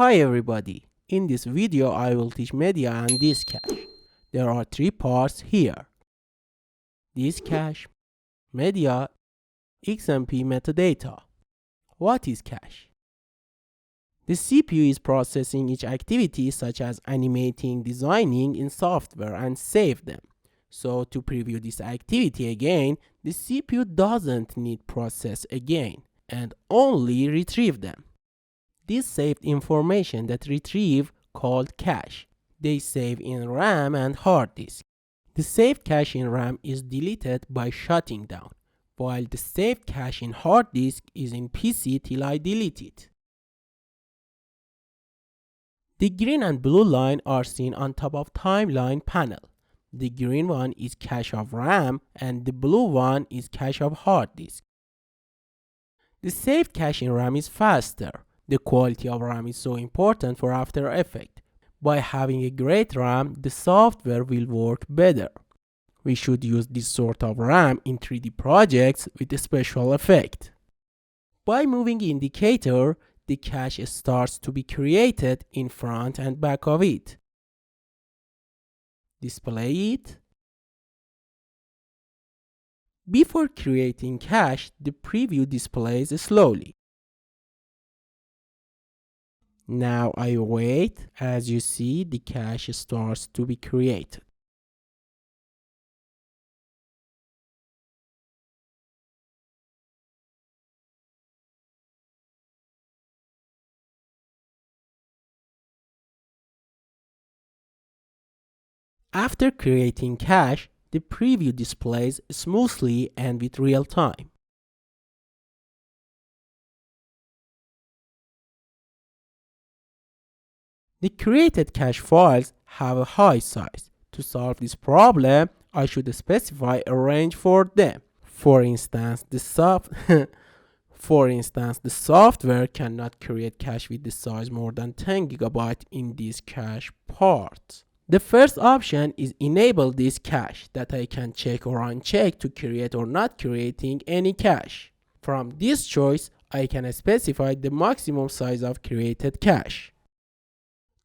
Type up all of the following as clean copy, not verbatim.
Hi everybody, in this video I will teach media and disk cache. There are three parts here: disk cache, media, XMP metadata. What is cache? The CPU is processing each activity such as animating, designing in software and save them. So to preview this activity again, the CPU doesn't need process again and only retrieve them. This saved information that retrieve called cache. They save in RAM and hard disk. The saved cache in RAM is deleted by shutting down, while the saved cache in hard disk is in PC till I delete it. The green and blue line are seen on top of timeline panel. The green one is cache of RAM and the blue one is cache of hard disk. The saved cache in RAM is faster. The quality of RAM is so important for After Effects. By having a great RAM, the software will work better. We should use this sort of RAM in 3D projects with a special effect. By moving indicator, the cache starts to be created in front and back of it. Display it. Before creating cache, the preview displays slowly. Now I wait. As you see, the cache starts to be created. After creating cache, the preview displays smoothly and with real time. The created cache files have a high size. To solve this problem, I should specify a range for them. For instance, the software cannot create cache with the size more than 10 GB in this cache part. The first option is enable this cache that I can check or uncheck to create or not creating any cache. From this choice, I can specify the maximum size of created cache.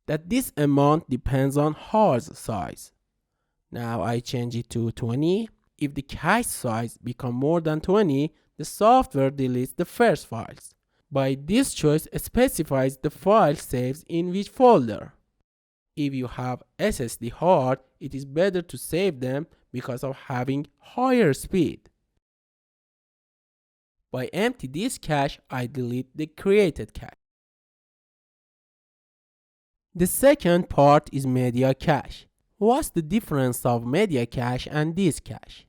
That this amount depends on hard size. Now I change it to 20. If the cache size becomes more than 20, the software deletes the first files. By this choice specifies the file saves in which folder. If you have SSD hard, it is better to save them because of having higher speed. By empty this cache, I delete the created cache. The second part is media cache. What's the difference of media cache and disk cache?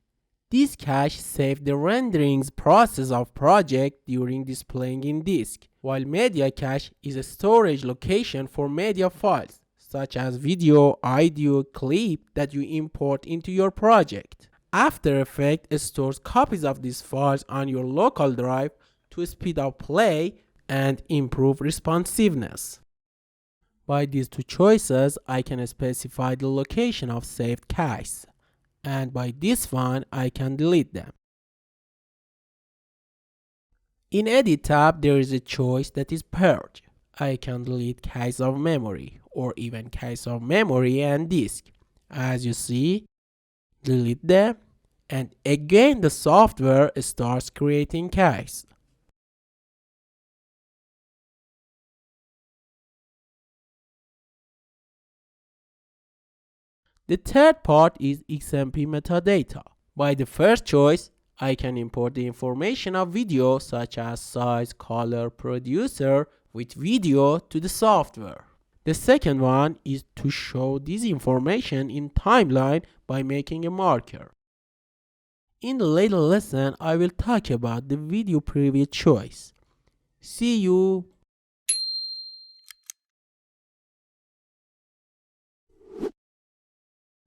Disk cache saves the renderings process of project during displaying in disk, while media cache is a storage location for media files, such as video, audio, clip that you import into your project. After Effects stores copies of these files on your local drive to speed up play and improve responsiveness. By these two choices, I can specify the location of saved caches, and by this one, I can delete them. In Edit tab, there is a choice that is Purge. I can delete caches of memory, or even caches of memory and disk. As you see, delete them, and again the software starts creating caches. The third part is XMP Metadata. By the first choice, I can import the information of video such as size, color, producer with video to the software. The second one is to show this information in timeline by making a marker. In the later lesson, I will talk about the video preview choice. See you.